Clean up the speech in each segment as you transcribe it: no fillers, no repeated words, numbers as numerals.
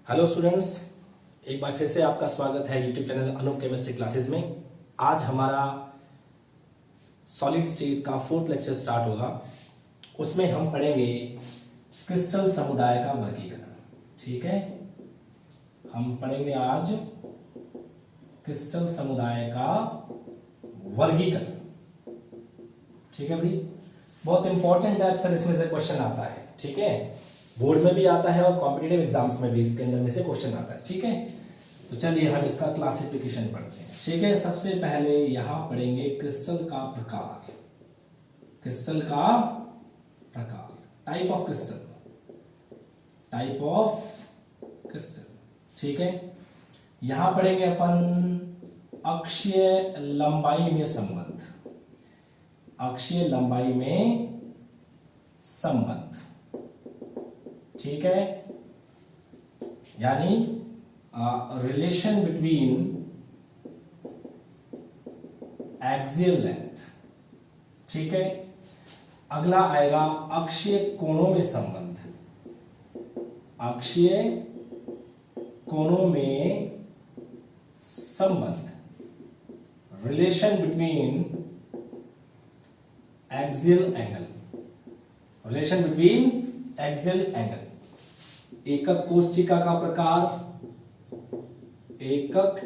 Hello students, एक बार फिर से आपका स्वागत है YouTube channel Anoop chemistry classes में। आज हमारा सॉलिड स्टेट का 4th लेक्चर स्टार्ट होगा। उसमें हम पढ़ेंगे क्रिस्टल समुदाय का वर्गीकरण। ठीक है, हम पढ़ेंगे आज क्रिस्टल समुदाय का वर्गीकरण। ठीक है भाई, बहुत इंपॉर्टेंट है, अक्सर इसमें से क्वेश्चन आता है। ठीक है, बोर्ड में भी आता है और कॉम्पिटिटिव एग्जाम्स में भी इसके अंदर में से क्वेश्चन आता है। ठीक है, तो चलिए हम इसका क्लासिफिकेशन पढ़ते हैं। ठीक है, सबसे पहले यहां पढ़ेंगे क्रिस्टल का प्रकार। क्रिस्टल का प्रकार, type of crystal, type of crystal. ठीक है, यहां पढ़ेंगे अपन अक्षीय लंबाई में संबंध, अक्षीय लंबाई में संबंध। ठीक है, यानी रिलेशन बिटवीन एक्सियल लेंथ। ठीक है, अगला आएगा अक्षीय कोणों में संबंध, अक्षीय कोणों में संबंध, relation between axial angle, relation between axial angle. एकक कोष्ठिका का प्रकार, एकक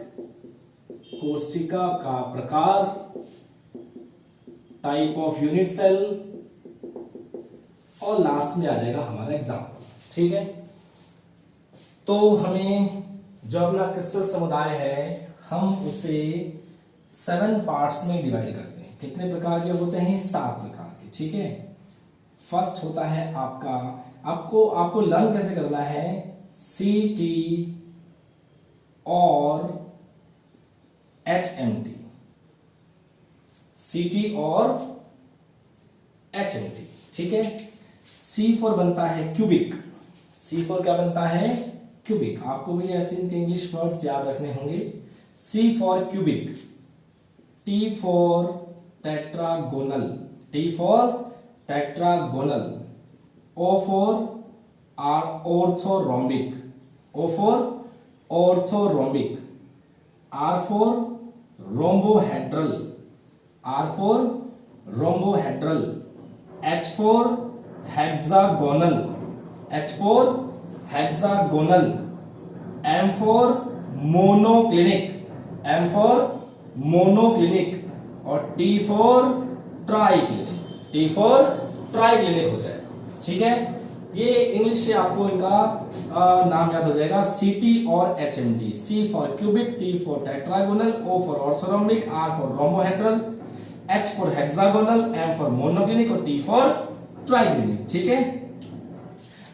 कोष्ठिका का प्रकार, टाइप ऑफ यूनिट सेल, और लास्ट में आ जाएगा हमारा एग्जाम्पल। ठीक है, तो हमें जो अपना क्रिस्टल समुदाय है हम उसे 7 पार्ट्स में डिवाइड करते हैं। कितने प्रकार के होते हैं? 7 प्रकार के। ठीक है, फर्स्ट होता है आपका, आपको लर्न कैसे करना है, CT और HMT, CT और HMT। ठीक है, C4 बनता है क्यूबिक, C4 क्या बनता है? क्यूबिक। आपको भी ऐसे इनके इंग्लिश वर्ड्स याद रखने होंगे। C for cubic, T for tetragonal, T for tetragonal, O for orthorhombic, O for orthorhombic, R for rhombohedral, R for rhombohedral, H for hexagonal, H for hexagonal, M for monoclinic, M for monoclinic, और T for triclinic, T for triclinic हो जाएगा। ठीक है, ये English से आपको इनका नाम याद हो जाएगा, CT और HMT। C for cubic, T for tetragonal, O for orthorhombic, R for rhombohedral, H for hexagonal, M for monoclinic, और T फॉर ट्राइक्लिनिक। ठीक है,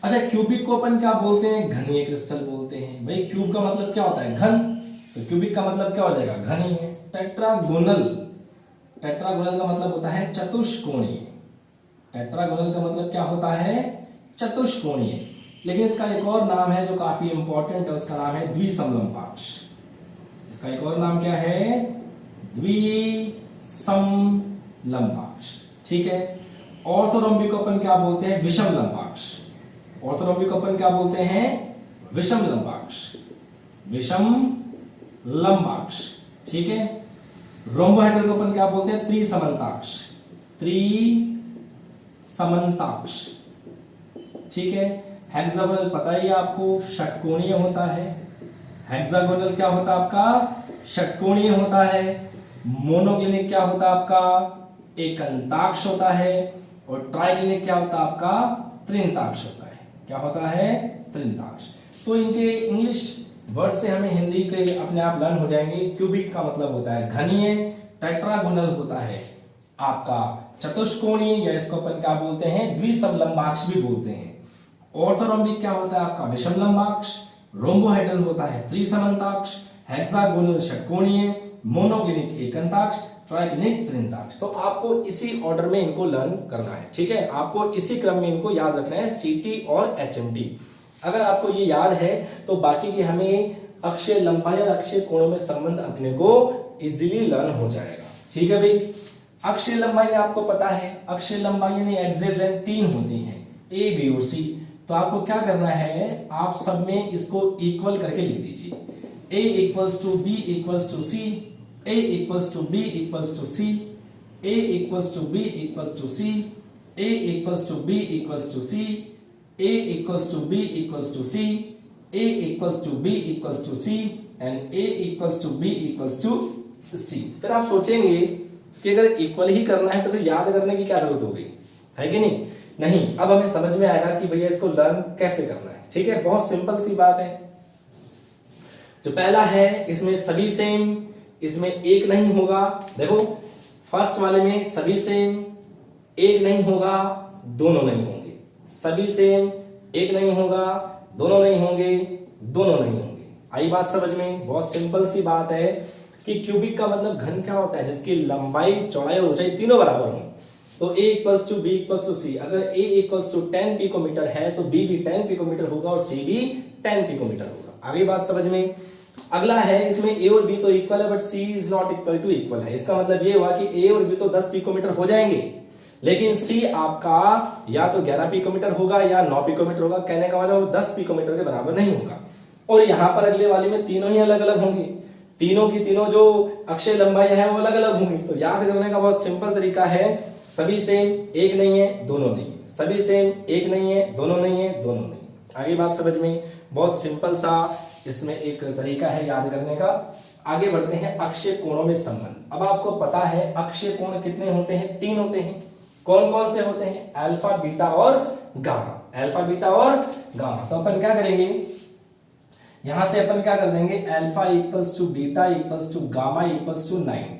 अच्छा क्यूबिक को अपन क्या बोलते हैं? घनीय क्रिस्टल बोलते हैं। भाई क्यूब का मतलब क्या होता है? घन, तो क्यूबिक का मतलब क्या हो जाएगा? घन ही है। टेट्रागोनल, टेट्रागोनल का मतलब होता है चतुष्कोणीय, टेट्रागोनल का मतलब क्या होता है? चतुष्कोणीय। लेकिन इसका एक और नाम है जो काफी इंपॉर्टेंट है, उसका नाम है द्विसमलंबाक्ष। इसका एक और नाम क्या है? द्विसमलंबाक्ष। ठीक है, ऑर्थोरोम्बिक को अपन क्या बोलते हैं? विषम लंबाक्ष। ऑर्थोरोम्बिक को अपन क्या बोलते हैं? विषम लंबाक्ष, विषम लंबाक्ष। ठीक है, रोम्बोहेड्रल को अपन क्या बोलते हैं? त्रिसमंताक्ष, त्रिसमंताक्ष। ठीक है, हेक्सागोनल पता ही है आपको, षटकोणीय होता है। हेक्सागोनल क्या होता है आपका? षटकोणीय होता है। मोनोक्लिनिक क्या होता है आपका? एकंताक्ष होता है। और ट्राइक्लिनिक क्या होता है आपका? त्रिंताक्ष होता है। क्या होता है? त्रिंताक्ष। तो इनके इंग्लिश वर्ड से हमें हिंदी के अपने आप लर्न हो जाएंगे। क्यूबिक का मतलब होता है घनीय, टेट्रागोनल होता है आपका चतुष्कोणीय, या इसको अपन क्या बोलते हैं? द्विसमलंबाक्ष भी बोलते हैं। ऑर्थोरोम्बिक क्या होता है आपका? विषम लंबाक्ष। रोम्बोहेड्रल होता है त्रिसमंताक्ष। हेक्सागोनल षटकोणीय, मोनोक्लिनिक एकंताक्ष, ट्राइक्लिनिक त्रिंताक्ष। तो आपको इसी ऑर्डर में इनको लर्न करना है। ठीक है, आपको इसी क्रम में इनको याद रखना है, CT और HMT। अगर आपको ये याद है तो बाकी की हमें अक्षीय लंबाई और अक्षीय कोणों में संबंध अपने को इजीली लर्न हो जाएगा। ठीक है भाई, अक्षीय लंबाई आपको पता है, अक्षीय लंबाई यानी एक्सियल लेंथ 3 होती है, ए बी और सी। तो आपको क्या करना है, आप सब में इसको इक्वल करके लिख दीजिए। A equals to B equals to C, A equals to B equals to C, A equals to B equals to C, A equals to B equals to C, A equals to B equals to C, A equals to B equals to C and A equals to B equals to C। फिर आप सोचेंगे कि अगर equal ही करना है तो फिर याद करने की क्या जरूरत होगी, है कि नहीं? नहीं, अब हमें समझ में आएगा कि भैया इसको लर्न कैसे करना है। ठीक है, बहुत सिंपल सी बात है। जो पहला है, इसमें सभी सेम, इसमें एक नहीं होगा। देखो फर्स्ट वाले में सभी सेम, एक नहीं होगा, दोनों नहीं होंगे। सभी सेम, एक नहीं होगा, दोनों नहीं होंगे, दोनों नहीं होंगे। आई बात समझ में? बहुत सिंपल सी बात है कि क्यूबिक का मतलब घन क्या होता है, जिसकी लंबाई चौड़ाई और ऊंचाई तीनों बराबर हो। तो A equals to B equals to C, अगर A इक्वल्स टू 10 पिकोमीटर है तो B भी 10 पिकोमीटर होगा और C भी 10 पिकोमीटर होगा। आगे बात समझ में? अगला है, इसमें A और B तो इक्वल है but C is not equal to equal है। इसका मतलब ये हुआ कि A और B तो 10 पिकोमीटर हो जाएंगे, लेकिन C आपका या तो 11 पिकोमीटर होगा या 9 पिकोमीटर होगा। कहने का मतलब वो 10 पिकोमीटर के बराबर नहीं होगा। और यहाँ पर अगले वाले में तीनों ही अलग अलग होंगे, तीनों की तीनों जो अक्षय लंबाई है वो अलग अलग होंगी। तो याद करने का बहुत सिंपल तरीका है, सभी सेम, एक नहीं है, दोनों नहीं है, सभी सेम, एक नहीं है, दोनों नहीं है, दोनों नहीं। आगे बात समझ में? बहुत सिंपल सा इसमें एक तरीका है याद करने का। आगे बढ़ते हैं, अक्षय कोणों में संबंध। अब आपको पता है अक्षय कोण कितने होते हैं? 3 होते हैं। कौन कौन से होते हैं? अल्फा, बीटा और गामा। अल्फा, बीटा और गामा। तो अपन क्या करेंगे, यहां से अपन क्या कर देंगे, alpha equals to beta equals to gamma equals to 90।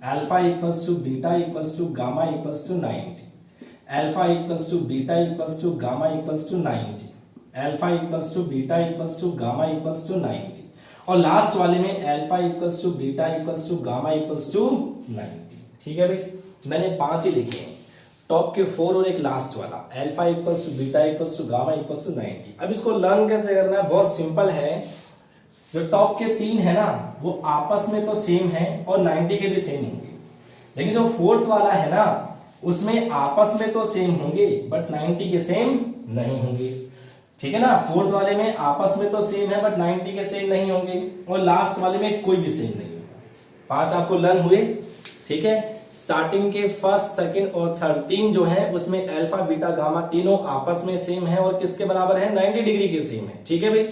Alpha equals to beta equals to gamma equals to 90। Alpha equals to beta equals to gamma equals to 90। Alpha equals to beta equals to gamma equals to 90। और last वाले में alpha equals to beta equals to gamma equals to 90। ठीक है भाई, मैंने 5 ही लिखे हैं, top के 4 और एक लास्ट वाला। Alpha equals to beta equals to gamma equals to 90। अब इसको लर्न कैसे करना है? बहुत सिंपल है। जो टॉप के 3 है ना वो आपस में तो सेम है और 90 के भी सेम होंगे, लेकिन जो 4th वाला है ना उसमें आपस में तो सेम होंगे बट 90 के सेम नहीं होंगे। ठीक है ना, 4th वाले में आपस में तो सेम है बट 90 के सेम नहीं होंगे और लास्ट वाले में कोई भी सेम नहीं होगा। 5 आपको लर्न हुए। ठीक है, स्टार्टिंग के फर्स्ट, सेकंड और थर्ड 3 जो है उसमें अल्फा, बीटा, गामा तीनों आपस में सेम है और किसके बराबर है? 90 डिग्री के सेम है। ठीक है भाई।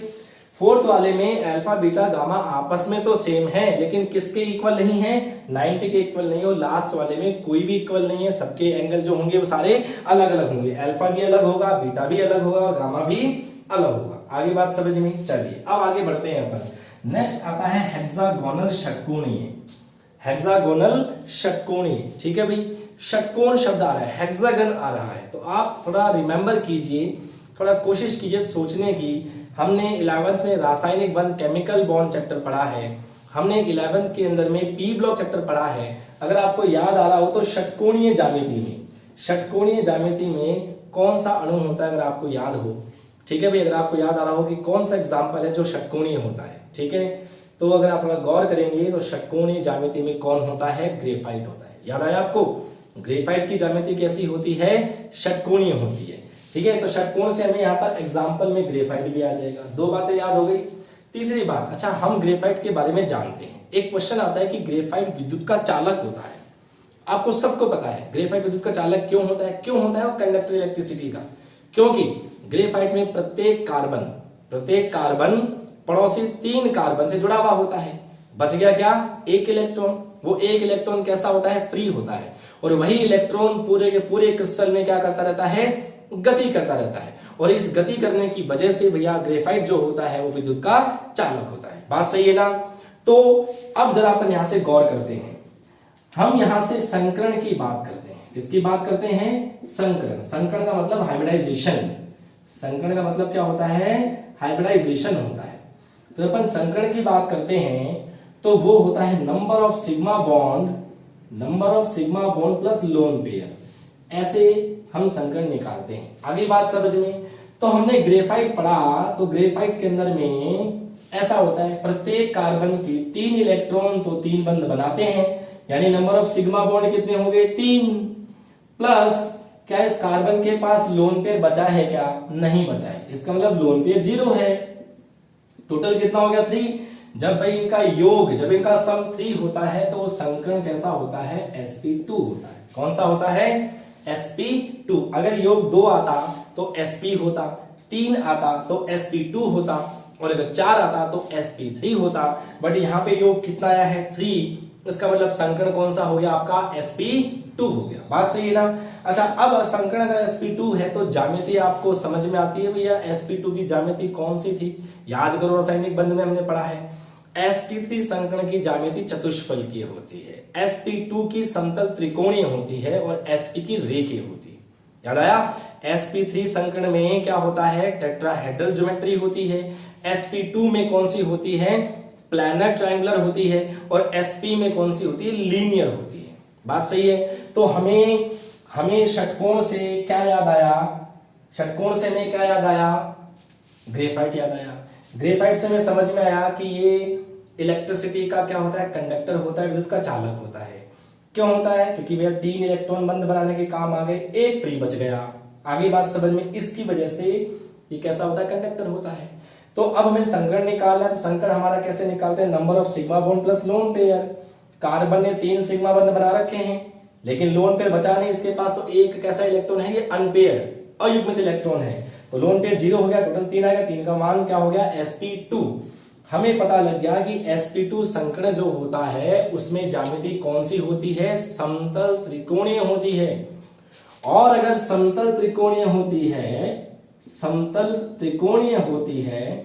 4th वाले में अल्फा, बीटा, गामा आपस में तो सेम है लेकिन किसके इक्वल नहीं है? 90 के इक्वल नहीं। और लास्ट वाले में कोई भी इक्वल नहीं है, सबके एंगल जो होंगे वो सारे अलग अलग होंगे। अल्फा भी अलग होगा, बीटा भी अलग होगा और गामा भी अलग होगा। आगे बात समझ में? चलिए अब आगे बढ़ते हैं अपन। नेक्स्ट आता है हेक्सागोनल षटकोणीय। हेक्सागोनल षटकोणीय। ठीक है भाई, षटकोण शब्द आ रहा है, हेक्सागन आ रहा है, तो आप थोड़ा रिमेंबर कीजिए, थोड़ा कोशिश कीजिए सोचने की। हमने 11th में रासायनिक बंध, केमिकल बॉन्ड चैप्टर पढ़ा है, हमने 11th के अंदर में पी ब्लॉक चैप्टर पढ़ा है। अगर आपको याद आ रहा हो तो षटकोणीय ज्यामिति में, षटकोणीय ज्यामिति में कौन सा अणु होता है अगर आपको याद हो। ठीक है भाई, अगर आपको याद आ रहा हो कि कौन सा एग्जाम्पल है जो षटकोणीय होता है। ठीक है, तो अगर आप थोड़ा गौर करेंगे तो षटकोणीय ज्यामिति में कौन होता है? ग्रेफाइट होता है। याद आया आपको? ग्रेफाइट की ज्यामिति कैसी होती है? षटकोणीय होती है। ठीक है, तो षटकोण से हमें यहाँ पर एग्जाम्पल में ग्रेफाइट भी आ जाएगा। 2 बातें याद हो गई। तीसरी बात, अच्छा हम ग्रेफाइट के बारे में जानते हैं, एक क्वेश्चन आता है कि ग्रेफाइट विद्युत का चालक होता है। आपको सबको पता है ग्रेफाइट विद्युत का चालक क्यों होता है? क्यों होता है वो कंडक्टर इलेक्ट्रिसिटी का? क्योंकि ग्रेफाइट में प्रत्येक कार्बन पड़ोसी 3 कार्बन से जुड़ा हुआ होता है। बच गया क्या? 1 इलेक्ट्रॉन। वो 1 इलेक्ट्रॉन कैसा होता है? फ्री होता है। और वही इलेक्ट्रॉन पूरे के पूरे क्रिस्टल में क्या करता रहता है? गति करता रहता है। और इस गति करने की वजह से भैया ग्रेफाइट जो होता है वो विद्युत का चालक होता है। बात सही है ना? तो अब जरा अपन यहां से गौर करते हैं। हम यहां से संकरण की बात करते हैं। किसकी बात करते हैं? संकरण। संकरण का मतलब हाइब्रिडाइजेशन। संकरण का मतलब क्या होता है? हाइब्रिडाइजेशन होता है। तो अपन संकरण की बात करते हैं तो वो होता है number of sigma bond plus lone pair. ऐसे हम संकरण निकालते हैं। आगे बात समझ में? तो हमने ग्रेफाइट पढ़ा, तो ग्रेफाइट के अंदर में ऐसा होता है प्रत्येक कार्बन की 3 इलेक्ट्रॉन तो 3 बंध बनाते हैं, यानी नंबर ऑफ सिग्मा बॉन्ड कितने हो गए? 3 प्लस क्या इस कार्बन के पास लोन पेयर बचा है क्या? नहीं बचा है, इसका मतलब लोन पेयर 0 है। टोटल कितना हो गया 3। जब भाई इनका योग, जब इनका सम 3 होता है तो संकरण कैसा होता है? sp2 होता है। कौन सा होता है? sp2। अगर योग 2 आता तो sp होता, 3 आता तो sp2 होता, और अगर 4 आता तो sp3 होता। बट यहाँ पे योग कितना आया है? 3। इसका मतलब संकरण कौन सा हो गया आपका? sp2 हो गया। बात सही है ना? अच्छा, अब संकरण अगर sp2 है तो ज्यामिति आपको समझ में आती है भैया? sp2 की ज्यामिति कौन सी थी? याद करो, रासायनिक बंध में हमने पढ़ा है। sp3 संकरण की ज्यामिति चतुष्फलकीय होती है, sp2 की समतल त्रिकोणीय होती है और sp की रेखीय होती है। याद आया? sp3 संकरण में क्या होता है? टेट्राहेड्रल ज्योमेट्री होती है। sp2 में कौन सी होती है? प्लैनर ट्रायंगुलर होती है। और sp में कौन सी होती है? लीनियर होती है। बात सही है? तो हमें षटकोण से क्या याद आया? षटकोण से हमें क्या याद आया? ग्रेफाइट याद आया। ग्रेफाइट से हमें समझ में आया कि ये इलेक्ट्रिसिटी का क्या होता है? कंडक्टर होता है, विद्युत का चालक होता है। क्यों होता है? क्योंकि भैया 3 इलेक्ट्रॉन बंद बनाने के काम आ गए, 1 फ्री बच गया। आगे बात समझ में, इसकी वजह से ये कैसा होता है? कंडक्टर होता है। तो अब हमें संकरण निकालना है, तो संकरण हमारा कैसे निकालते हैं? Number of sigma bond plus lone pair. Carbon ने 3 सिग्मा बंद बना रखे हैं, लेकिन लोन पेयर बचा नहीं इसके पास, तो एक कैसा इलेक्ट्रॉन है? ये अनपेयर्ड, अयुग्मित इलेक्ट्रॉन है, तो लोन पेयर 0 हो गया, टोटल 3 आएगा। 3 का मान क्या हो गया? sp2। हमें पता लग गया कि sp2 संकरण जो होता है उसमें ज्यामिति कौन सी होती है? समतल त्रिकोणीय होती है। और अगर समतल त्रिकोणीय होती है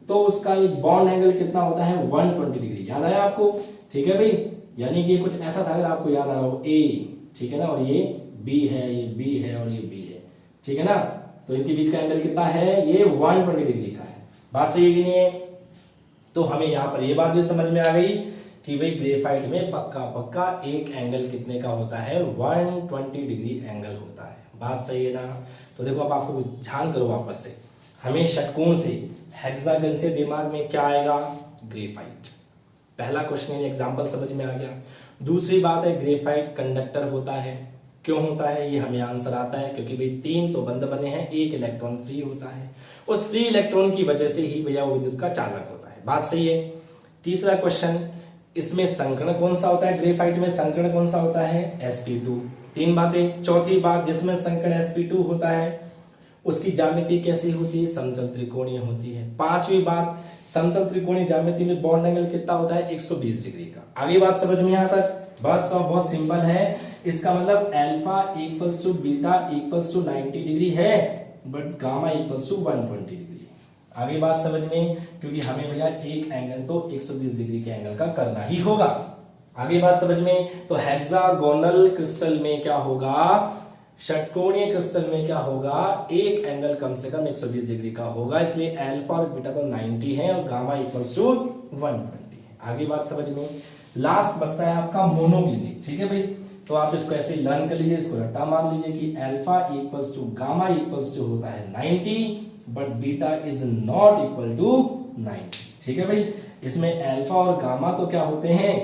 तो उसका एक बॉन्ड एंगल कितना होता है? 120 डिग्री। याद आया आपको? ठीक है भाई, यानी कि कुछ ऐसा था, अगर आपको याद आ रहा हो, a, ठीक है ना, और ये b है, ये b है और ये b है, ठीक है ना, तो इनके बीच का एंगल कितना है? ये 120 डिग्री का है। बात सही है कि नहीं है? तो हमें यहां पर ये बात भी समझ में आ गई कि भाई ग्रेफाइट में पक्का एक एंगल कितने का होता है? 120 डिग्री एंगल होता है। बात सही है ना? तो देखो, अब आपको ध्यान करो वापस से, हमें षटकोण से, हेक्सागन से दिमाग में क्या आएगा? ग्रेफाइट। पहला क्वेश्चन एग्जांपल समझ में आ गया। दूसरी बात है, ग्रेफाइट कंडक्टर होता है। क्यों होता है? ये हमें आंसर आता है, क्योंकि भाई 3 तो बंद बने हैं, 1 इलेक्ट्रॉन फ्री होता है। उस फ्री इलेक्ट्रॉन की वजह से ही भैया वो विद्युत का चालक होता है। बात सही है? तीसरा क्वेश्चन, इसमें संकरण कौन सा होता है? ग्रेफाइट में संकरण कौन सा होता है? sp2। 3 बातें। चौथी बात, जिसमें संकरण sp2 होता है उसकी ज्यामिति कैसी होती है? समतल त्रिकोणीय होती है। 5वीं बात, समतल त्रिकोणीय ज्यामिति में बॉन्ड एंगल कितना होता है? 120 डिग्री का। आगे बात समझ में यहाँ तक? बस, तो बहुत सिंपल है। इसका मतलब alpha equals to beta equals to 90 degree है, but gamma equals to 120 degree. आगे बात समझ में, क्योंकि हमें भैया एक एंगल तो 120 डिग्री के एंगल का करना ही होगा। आगे बात समझ में, तो हेक्सागोनल क्रिस्टल में क्या होगा? षटकोणीय क्रिस्टल में क्या होगा? एक एंगल कम से कम 120 डिग्री का होगा, इसलिए अल्फा और बीटा तो 90 है और गामा इक्वल्स टू 120 है। आगे बात समझ में। लास्ट बचता है आपका मोनोक्लिनिक। ठीक है भाई, तो आप इसको ऐसे लर्न कर लीजिए, इसको रट्टा मार लीजिए कि alpha equals to gamma equals to होता है 90, but beta is not equal to 90। ठीक है भाई, इसमें अल्फा और गामा तो क्या होते हैं?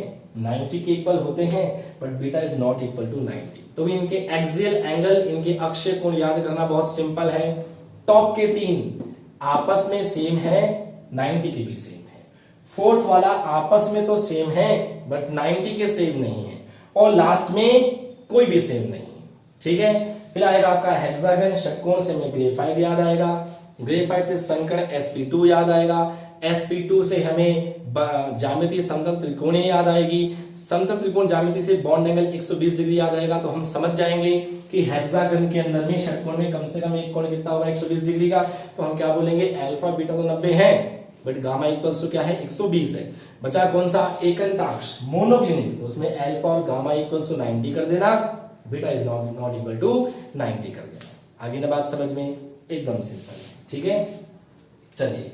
90 के इक्वल होते हैं, but beta is not equal to 90। तो इनके एक्सियल एंगल, इनके अक्षीय कोण याद करना बहुत सिंपल है। टॉप के 3 आपस में सेम है, 90 के भी सेम है। फोर्थ वाला आपस में तो सेम है, बट 90 के सेम नहीं है, और लास्ट में कोई भी सेम नहीं है। ठीक है, फिर आएगा आपका हेक्सागन, षटकोण से हमें ग्रेफाइट याद आएगा, ग्रेफाइट से संकरण sp2 याद आएगा, sp2 से हमें ज्यामिति समतल त्रिकोणीय याद आएगी, समतल त्रिकोण ज्यामिति से बॉन्ड एंगल 120 डिग्री याद आएगा। तो हम समझ जाएंगे कि हेक्सागन के अंदर में षटकोण में कम से कम एक कोण कितना होगा? 120 डिग्री का। तो हम क्या बोलेंगे? अल्फा बीटा तो 90 है, बट गामा इक्वल्स टू क्या है? 120 है। बचा कौन सा? एकंताक्ष, मोनोक्लिनिक। तो उसमें अल्फा और गामा इक्वल्स टू 90 कर देना, beta is not equal to 90 कर देना। आगे ना बात समझ में? एकदम सिंपल है। ठीक है, चलिए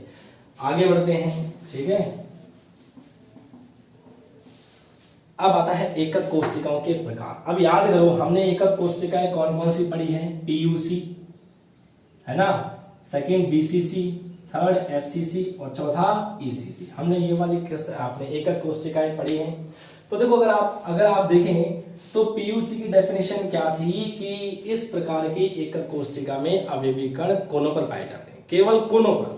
आगे बढ़ते हैं। ठीक है, अब आता है एकक कोष्टिकाओं के प्रकार। अब याद करो, हमने एकक कोष्टिकाएं कौन कौन सी पढ़ी है? पीयूसी है ना, सेकंड बीसीसी, थर्ड एफसीसी और चौथा ईसीसी। हमने ये वाली आपने एकक कोष्टिकाएं पढ़ी हैं। तो देखो अगर आप देखें तो पीयूसी की डेफिनेशन क्या थी कि इस प्रकार की एकक कोष्टिका में अवयवी कण कोनों पर पाए जाते हैं, केवल कोनों पर।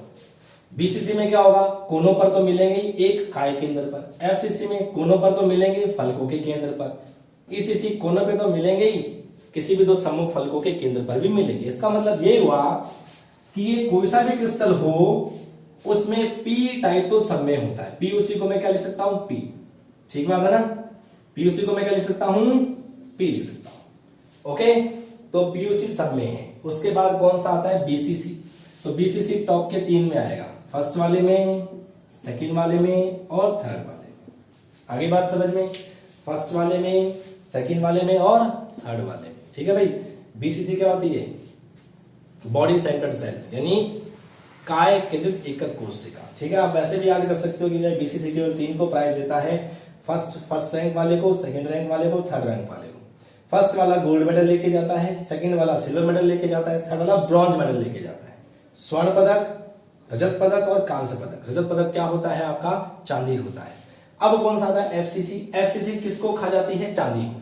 बीसीसी में क्या होगा, कोनों पर तो मिलेंगे एक काय केंद्र पर, एफसीसी में कोनों पर तो मिलेंगे फलकों के केंद्र पर, ईसीसी कोनों पे तो मिलेंगे ही, किसी भी दो सम्मुख फलकों के केंद्र पर भी मिलेंगे। इसका मतलब ये हुआ कि ये कोई सा भी क्रिस्टल हो उसमें पी टाइप तो सब में होता है। पीयूसी को मैं क्या लिख सकता हूं, पी, ठीक बात है ना। पीयूसी को मैं क्या लिख सकता हूं, पी लिख सकता हूं। ओके, तो पीयूसी सब में है। उसके बाद कौन सा आता है, बीसीसी। तो बीसीसी टॉप के 3 में आएगा, फर्स्ट वाले में, सेकंड वाले में और थर्ड वाले में। आगे बात समझ में, फर्स्ट वाले में, सेकंड वाले में और थर्ड वाले में, ठीक है भाई। बीसीसी क्या होती है, बॉडी सेंटर्ड सेल, यानी काय केंद्रित एकक कोशिका, ठीक है। आप वैसे भी याद कर सकते हो कि बीसीसी केवल 3 को प्राइज देता है, फर्स्ट रैंक वाले को, सेकंड रैंक वाले को, थर्ड रैंक वाले को। फर्स्ट वाला गोल्ड मेडल लेके जाता है, सेकंड वाला सिल्वर मेडल लेके जाता है, थर्ड वाला ब्रॉन्ज मेडल लेके जाता है। स्वर्ण पदक, रजत पदक और कांस्य पदक। रजत पदक क्या होता है आपका, चांदी होता है। अब कौन सा आता है, एफसीसी। एफसीसी किसको खा जाती है, चांदी को।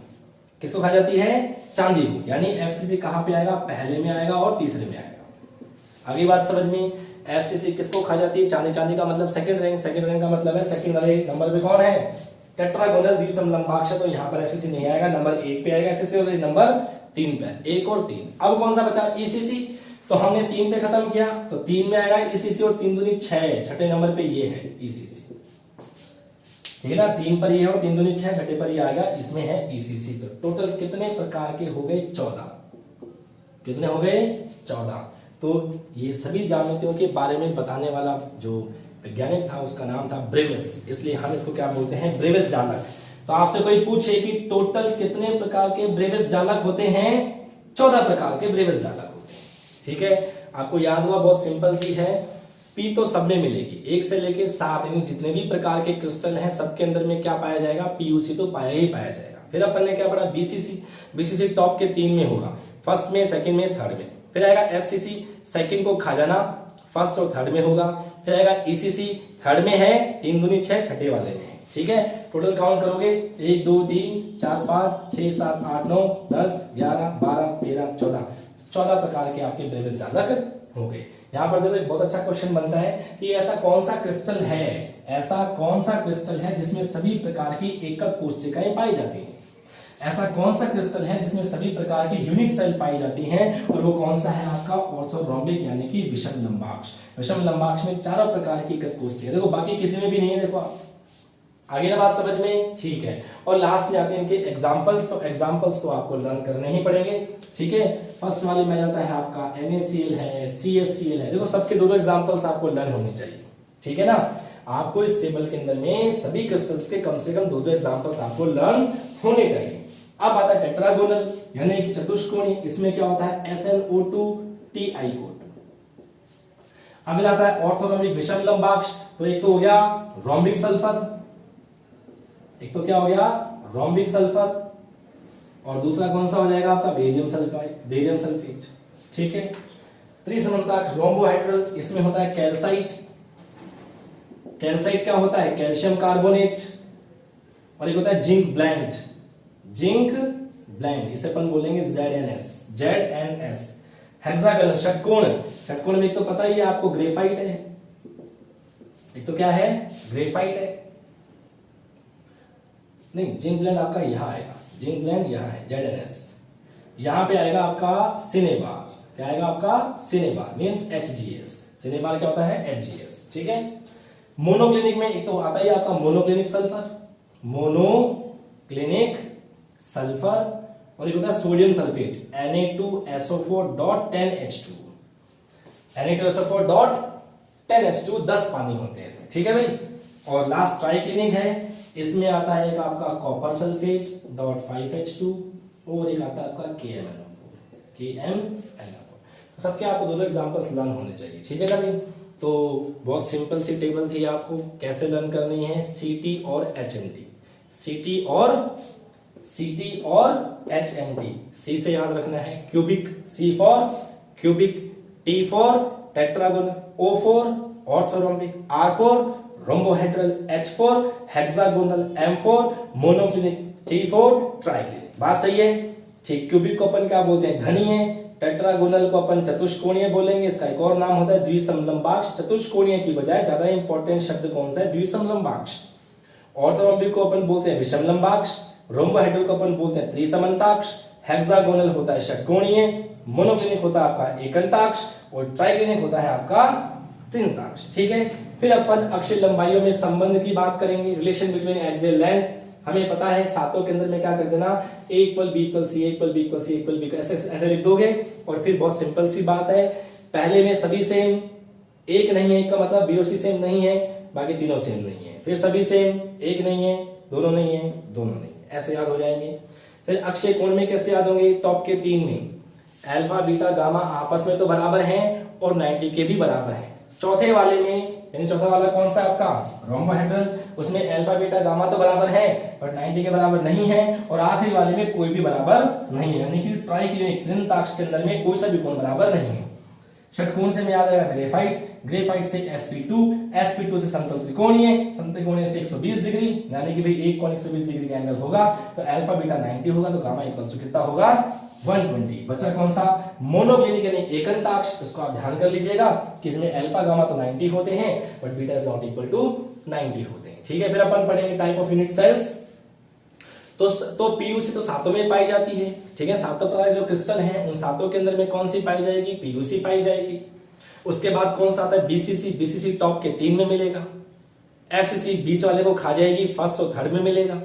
किसको खा जाती है, चांदी को। यानी एफसीसी कहां पे आएगा, पहले में आएगा और तीसरे में आएगा। आगे बात समझ में, एफसीसी किसको खा जाती है, चांदी। चांदी का मतलब सेकंड रैंक, सेकंड रैंक का मतलब है सेकंड वाले नंबर पे कौन है, टेट्रागोनल द्विसमलंबाक्ष। तो यहाँ पर एफसीसी नहीं आएगा, नंबर 1 पे आएगा एफसीसी और नंबर 3 पे, 1 और 3। अब कौन सा बचा, ईसीसी। तो हमने 3 पे खत्म किया, तो 3 में आएगा ईसीसी और 3 दूनी 6, छठे नंबर पे ये है ईसीसी, ठीक है ना। 3 पर ये है और 3 दूनी 6, छठे पर ये आएगा, इसमें है ईसीसी। तो टोटल कितने प्रकार के हो गए, 14। कितने हो गए, 14। तो ये सभी ज्यामितियों के बारे में बताने वाला जो वैज्ञानिक था उसका नाम था ब्रेविस, इसलिए हम इसको क्या बोलते हैं, ब्रेविस जालक। तो आपसे कोई पूछे कि टोटल कितने प्रकार के ब्रेविस जालक होते हैं, 14 प्रकार के ब्रेविस जालक होते हैं, ठीक है। आपको याद हुआ, बहुत सिंपल सी है। पी तो सब में मिलेगी, 1 से लेके 7, यानी जितने भी प्रकार के क्रिस्टल हैं सबके अंदर में क्या पाया जाएगा, पीयूसी तो पाया ही पाया जाएगा। फिर अपन ने क्या पढ़ा, बीसीसी। बीसीसी टॉप के 3 में होगा, फर्स्ट में, सेकंड में, थर्ड में। फिर आएगा एफसीसी, सेकंड को खा जाना, फर्स्ट और थर्ड में होगा। फिर आएगा ईसीसी, थर्ड में है, 3 दूनी 6, छठे वाले में है, ठीक है। टोटल काउंट करोगे 1 2 3 4 5 6 7 8 9 10 11 12 13 14, 14 प्रकार के आपके ब्रेविस जालक हो गए। यहाँ पर देखो एक बहुत अच्छा क्वेश्चन बनता है कि ऐसा कौन सा क्रिस्टल है, ऐसा कौन सा क्रिस्टल है जिसमें सभी प्रकार की एकक कोशिकाएं पाई जाती हैं। ऐसा कौन सा क्रिस्टल है जिसमें सभी प्रकार की यूनिट सेल पाई जाती हैं, और वो कौन सा है आपका, ऑर्थोरोम्बिक यानी कि विषम लंबाक्ष। विषम लंबाक्ष में 4 प्रकार की एकक कोशिकाएं, देखो बाकी किसी में भी नहीं है। देखो आगे ना बात समझ में, ठीक है। और लास्ट में आते हैं इनके एग्जांपल्स। तो एग्जांपल्स तो आपको लर्न करने ही पड़ेंगे, ठीक है। फर्स्ट वाले में जाता है आपका NaCl है, CaCl है। देखो सबके दोनों एग्जांपल्स आपको लर्न होने चाहिए, ठीक है ना। आपको इस टेबल के अंदर में सभी क्रिस्टल्स के कम से कम 2 एग्जांपल्स आपको लर्न होने चाहिए। अब आता है टेट्रागोनल यानी कि चतुष्कोणीय, इसमें क्या होता है, SnO2 TiO2। अब आता है ऑर्थोरोम्बिक विषम लंबाक्ष। तो एक तो हो गया रोम्बिक सल्फर, एक तो क्या हो गया, रोम्बिक सल्फर, और दूसरा कौन सा हो जाएगा आपका, बेरियम सल्फाइड, बेरियम सल्फेट, ठीक है। त्रिसमन्ताक्ष रोम्बोहाइड्रल, इसमें होता है कैल्साइट। कैल्साइट क्या होता है, कैल्शियम कार्बोनेट। और एक होता है जिंक ब्लेंड, जिंक ब्लेंड, इसे अपन बोलेंगे ZnS। हेक्सागोनल षटकोण, षटकोण में एक तो पता ही है आपको ग्रेफाइट है, एक तो क्या है, ग्रेफाइट है। नहीं, जिंक ब्लेंड आपका यहां आएगा, जिंक ब्लेंड यहां है, ZnS। यहां पे आएगा आपका सिनेबार, क्या आएगा आपका, सिनेबार मींस HGS। सिनेबार क्या होता है, HGS, ठीक है। मोनोक्लिनिक में एक तो आता ही आपका मोनोक्लिनिक सल्फर, मोनोक्लिनिक सल्फर, और एक होता है सोडियम सल्फेट Na2SO4.10H2, Na2SO4.10H2, 10 पानी होते हैं इसमें, ठीक है भाई। और लास्ट ट्राइक्लिनिक है, इसमें आता है एक आपका कॉपर सल्फेट .5H2, और एक आता है आपका KMnO4। तो सबके आपको 2 एग्जांपल्स लर्न होने चाहिए, ठीक है ना भाई। तो बहुत सिंपल सी टेबल थी, आपको कैसे लर्न करनी है, CT और HMT, CT और HMT। C से याद रखना है cubic, C for cubic, T for tetragonal, O for orthorhombic, R for rhombohedral, H4 hexagonal, M4 monoclinic, T4 triclinic. बात सही है? ठीक। क्यूबिक को अपन क्या बोलते हैं? घनीय। टेट्रागोनल को अपन चतुष्कोणीय बोलेंगे, इसका एक और नाम होता है द्विसमलंबाक्ष। चतुष्कोणीय की बजाय ज्यादा इंपॉर्टेंट शब्द कौन सा है? द्विसमलंबाक्ष। ऑर्थोरोम्बिक को अपन बोलते हैं विषमलंबाक्ष, रोम्बोहेड्रल को अपन बोलते हैं त्रिसमंताक्ष, हेक्सागोनल होता है षटकोणीय, मोनोक्लिनिक होता है आपका एकंताक्ष और ट्राइक्लिनिक होता है आपका त्रिंताक्ष। ठीक है। फिर अपन अक्षीय लंबाइयों में संबंध की बात करेंगे, रिलेशन बिटवीन एक्सियल लेंथ। हमें पता है सातों के अंदर में क्या कर देना, a equal b equal c, a equal b equal c, a equal b ऐसे ऐसे लिख दोगे। और फिर बहुत सिंपल सी बात है, पहले में सभी सेम, एक नहीं है, एक का मतलब b और c सेम नहीं है, बाकी तीनों सेम नहीं है। फिर सभी सेम, एक नहीं है, दोनों नहीं है, दोनों नहीं है, ऐसे याद हो जाएंगे। फिर अक्षय कोण में कैसे याद होंगे? टॉप के तीन में अल्फा बीटा गामा आपस में तो बराबर हैं और 90 के भी बराबर हैं। चौथे वाले में, यानी चौथा वाला कौन सा आपका? रोम्बोहेड्रल, उसमें अल्फा बीटा गामा तो बराबर है पर 90 के बराबर नहीं है। और आखिरी वाले में कोई भी बराबर नहीं है, यानी कि ट्राइक्लिनिक त्रिंताक्ष के अंदर में कोई सा भी कोण बराबर नहीं है। षटकोण से में याद आएगा ग्रेफाइट, ग्रेफाइट से sp2, sp2 से समतल त्रिकोणीय, समतल त्रिकोणीय से 120 डिग्री, यानी कि भाई एक कोण 120 डिग्री का एंगल होगा तो अल्फा बीटा 90 होगा, तो गामा इक्वल टू कितना होगा? 120। बचा कौन सा? मोनोक्लिनिक यानी एकंताक्ष। इसको आप ध्यान कर लीजिएगा कि इसमें अल्फा गामा तो 90 होते हैं but beta is not equal to 90 होते हैं। ठीक है। फिर अपन पढ़ेंगे टाइप ऑफ यूनिट सेल्स। तो पीयूसी तो सातों में पाई जाती है। ठीक है। सातों प्रकार जो क्रिस्टल हैं उन सातों के अंदर में कौन सी पाई जाएगी? पीयूसी पाई जाएगी। उसके बाद कौन सा आता है? बीसीसी, बीसीसी टॉप के 3 में मिलेगा। एफसीसी बीच वाले को खा जाएगी, फर्स्ट और थर्ड में मिलेगा।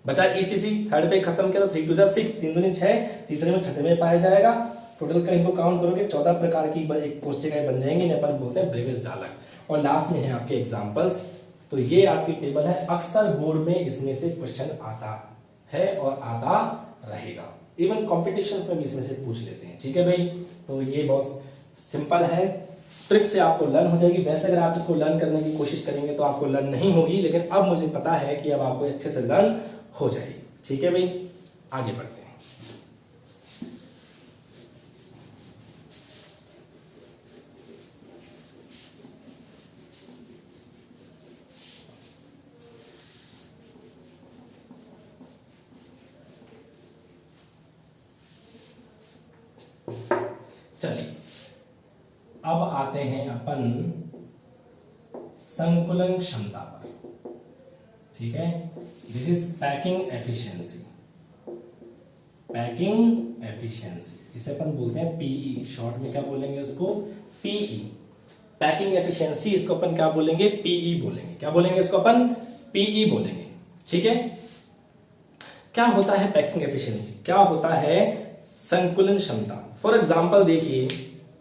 बचा ईसीसी, थर्ड पे खत्म किया तो 3 2 6, 3 2 6, तीसरे में छठे में पाया जाएगा। टोटल का इनको काउंट करोगे 14 प्रकार की एक कोष्ठिकाएं बन जाएंगी, इन्हें अपन बोलते हैं ब्रेविस जालक। और लास्ट में है आपके एग्जांपल्स। तो ये आपकी टेबल है, अक्सर बोर्ड में इसमें से क्वेश्चन आता है और आता रहेगा, इवन कॉम्पिटिशन्स में भी इसमें से पूछ लेते हैं। ठीक है भाई। तो ये बहुत सिंपल है, ट्रिक से आपको लर्न हो जाएगी। वैसे अगर आप इसको लर्न करने की कोशिश करेंगे तो आपको लर्न नहीं होगी, लेकिन अब मुझे पता है कि अब आपको अच्छे से लर्न हो जाएगी। ठीक है भाई, आगे बढ़ते हैं। चलिए अब आते हैं अपन संकुलन क्षमता पर। ठीक है, this is packing efficiency. Packing efficiency इसे अपन बोलते हैं पीई, शॉर्ट में क्या बोलेंगे इसको? पीई। पैकिंग एफिशिएंसी इसको अपन क्या बोलेंगे? पीई बोलेंगे। क्या बोलेंगे इसको अपन? पीई बोलेंगे। ठीक है। क्या होता है पैकिंग एफिशिएंसी? क्या होता है संकुलन क्षमता? फॉर एग्जाम्पल देखिए,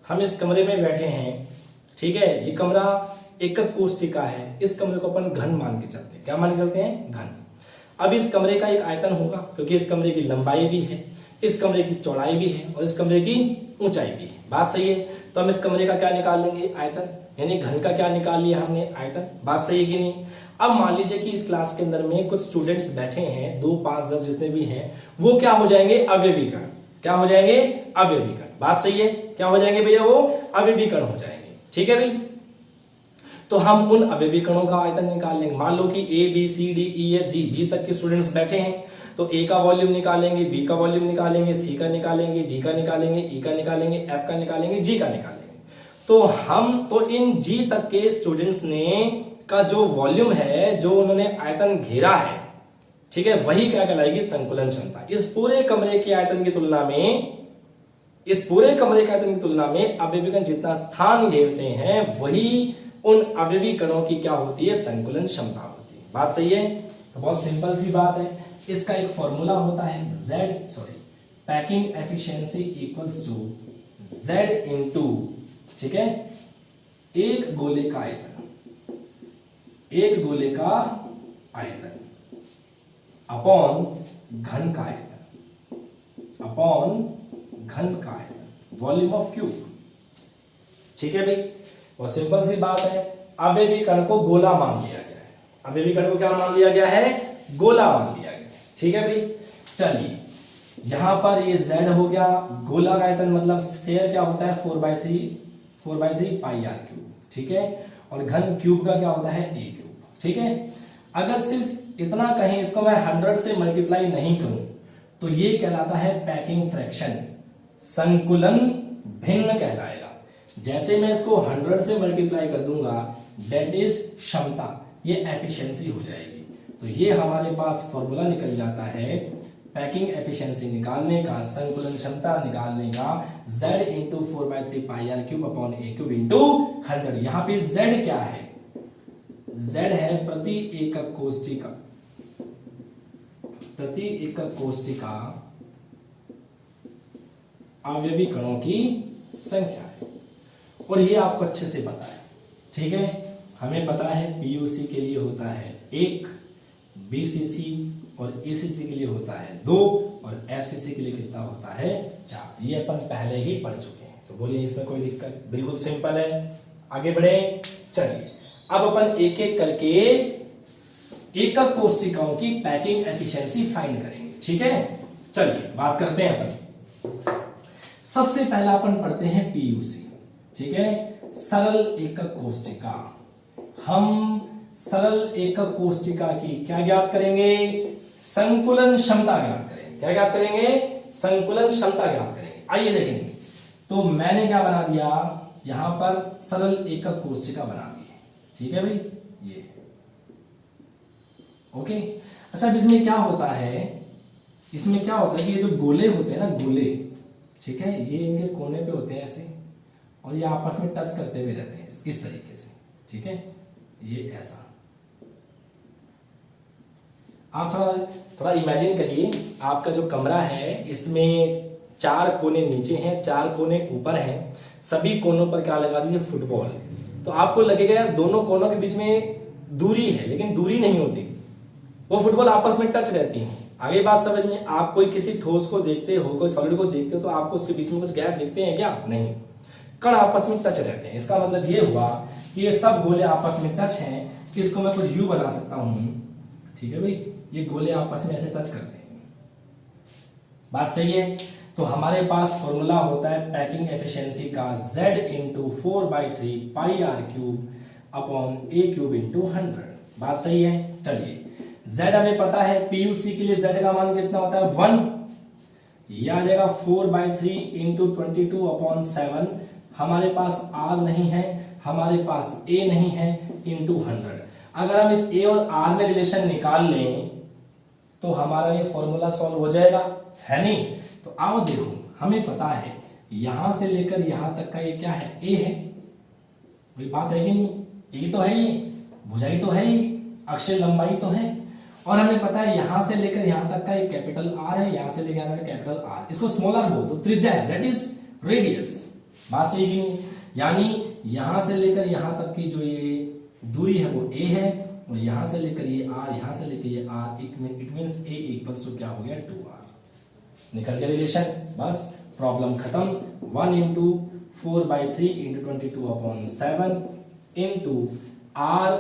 हम इस कमरे में बैठे हैं। ठीक है, ये कमरा एकक कोष्ठिका है, इस कमरे को अपन घन मान के चलते हैं। क्या मान के चलते हैं? घन। अब इस कमरे का एक आयतन होगा, क्योंकि इस कमरे की लंबाई भी है, इस कमरे की चौड़ाई भी है और इस कमरे की ऊंचाई भी है। बात सही है। तो हम इस कमरे का क्या निकाल लेंगे? आयतन, यानी घन का क्या निकाल लिया हमने? आयतन। बात सही है कि नहीं? अब मान लीजिए कि इस क्लास के अंदर में कुछ स्टूडेंट्स बैठे हैं, 2 5 10 जितने भी हैं, वो क्या हो जाएंगे? अवयवीकरण। क्या हो जाएंगे? अवयवीकरण। बात सही है। क्या हो जाएंगे भैया? वो अवयवीकरण हो जाएंगे। ठीक है भाई। तो हम उन अवयवीकरणों का आयतन निकाल लेंगे। मान लो कि A B C D E F G, G तक के स्टूडेंट्स बैठे हैं, तो ए का वॉल्यूम निकालेंगे, बी का वॉल्यूम निकालेंगे, सी का निकालेंगे, डी का निकालेंगे, ई का निकालेंगे, एफ का निकालेंगे, जी का निकालेंगे। तो हम तो इन जी तक के स्टूडेंट्स ने का जो वॉल्यूम है, जो उन्होंने आयतन घेरा है, ठीक है, वही क्या कहलाएगी? संकुलन क्षमता। इस पूरे कमरे के आयतन की तुलना में, इस पूरे कमरे के आयतन की तुलना में अवयवीकरण जितना स्थान घेरते हैं, वही उन अवयवीकरणों की क्या होती है? संकुलन क्षमता होती है। बात सही है। तो बहुत सिंपल सी बात है, इसका एक फॉर्मूला होता है packing efficiency equals to Z into, ठीक है, एक गोले का आयतन, एक गोले का आयतन अपॉन घन का आयतन, अपॉन घन का आयतन, वॉल्यूम ऑफ क्यूब। ठीक है भाई, बहुत सिंपल सी बात है। अवयवीकरण को गोला मान लिया गया है। अवयवीकरण को क्या मान लिया गया है? गोला मान लिया गया है। ठीक है भाई। चलिए, यहां पर ये Z हो गया, गोला का आयतन मतलब स्फीयर क्या होता है? 4/3 पाई r क्यूब। ठीक है। और घन क्यूब का क्या होता है ए क्यूब। ठीक है, अगर सिर्फ इतना कहें, इसको मैं 100 से मल्टीप्लाई नहीं करूं तो ये कहलाता है पैकिंग फ्रैक्शन, संकुलन भिन्न कहलाएगा। जैसे मैं इसको 100 से मल्टीप्लाई कर दूंगा दैट इज क्षमता, ये एफिशिएंसी हो जाएगी। तो ये हमारे पास फॉर्मूला निकल जाता है पैकिंग एफिशिएंसी निकालने का, संकुलन क्षमता निकालने का, Z into 4/3 pi r cube upon a cube into 100। यहां पे Z क्या है? Z है प्रति एकक कोष्ठिका, प्रति एकक कोष्ठिका अवयवी कणों की संख्या है, और ये आपको अच्छे से पता है। ठीक है, हमें पता है पीयूसी के लिए होता है 1, बीसीसी और एसीसी के लिए होता है 2 और एफसीसी के लिए कितना होता है 4। ये अपन पहले ही पढ़ चुके हैं, तो बोलिए इसमें कोई दिक्कत? बिल्कुल सिंपल है। आगे बढ़े, चलिए अब अपन एक एक करके एकक कोष्ठिकाओं की पैकिंग एफिशिएंसी फाइंड करेंगे। ठीक है, चलिए बात करते हैं अपन। सबसे पहला अपन पढ़ते हैं पीयूसी। ठीक है, सरल एकक कोष्ठिका। हम सरल एकक कोष्ठिका की क्या ज्ञात करेंगे? संकुलन क्षमता ज्ञात करेंगे। क्या ज्ञात करेंगे? संकुलन क्षमता ज्ञात करेंगे। आइए देखेंगे, तो मैंने क्या बना दिया, यहां पर सरल एकक कोष्ठिका बना दी है। ठीक है भाई, ये ओके। अच्छा, अब इसमें क्या होता है, इसमें क्या होता है कि ये जो गोले होते हैं ना, गोले, ठीक है, ये इनके कोने पे होते हैं ऐसे, और ये आपस में टच करते हुए रहते हैं इस तरीके से। ठीक है, ये ऐसा। आप थोड़ा इमेजिन करिए, आपका जो कमरा है इसमें 4 कोने नीचे हैं, 4 कोने ऊपर हैं, सभी कोनों पर क्या लगा दीजिए फुटबॉल। तो आपको लगेगा यार दोनों कोनों के बीच में दूरी है, लेकिन दूरी नहीं होती, वो फुटबॉल आपस में टच रहती हैं। आगे बात समझ में? आप कोई किसी ठोस को देखते हो, कोई सॉलिड को देखते हो, तो आपको उसके बीच में कुछ गैप देखते हैं क्या? नहीं, कण आपस में टच रहते हैं। इसका मतलब ये हुआ कि ये सब गोले आपस में टच हैं। इसको मैं कुछ यू बना सकता हूं। ठीक है भाई, ये गोले आपस में ऐसे टच करते हैं। बात सही है? तो हमारे पास फॉर्मूला होता है पैकिंग एफिशिएंसी का Z into 4/3 pi r cube upon a cube into 100। बात सही है? चलिए, Z हमें पता है, पीयूसी के लिए Z का मान कितना होता है 1, यह आ जाएगा 4/3 इंटू 22 अपॉन 7। हमारे पास R नहीं है, हमारे पास A नहीं है, इंटू 100। अगर हम इस A और R में रिलेशन निकाल लें तो हमारा ये फॉर्मूला सॉल्व हो जाएगा, है नहीं? तो आओ देखो, हमें पता है यहां से लेकर यहां तक का ये क्या है? A है। कोई बात है कि नहीं? A तो है, ये भुजाई तो है, ये अक्षीय लंबाई तो है, और हमें पता है यहां से लेकर यहां तक का एक कैपिटल R है, यहां से लेकर यहां तक कैपिटल R, इसको स्मॉलर बोल दो, त्रिज्या है, दैट इज रेडियस। बात सही कि नहीं? यानी यहां से लेकर यहां तक की जो ये दूरी है वो A है, और यहां से लेकर ये R, यहां से लेकर ये R, it means A equals to क्या हो गया 2R। निकल गया रिलेशन, बस प्रॉब्लम खत्म। 1 into 4/3 into 22 upon 7 into R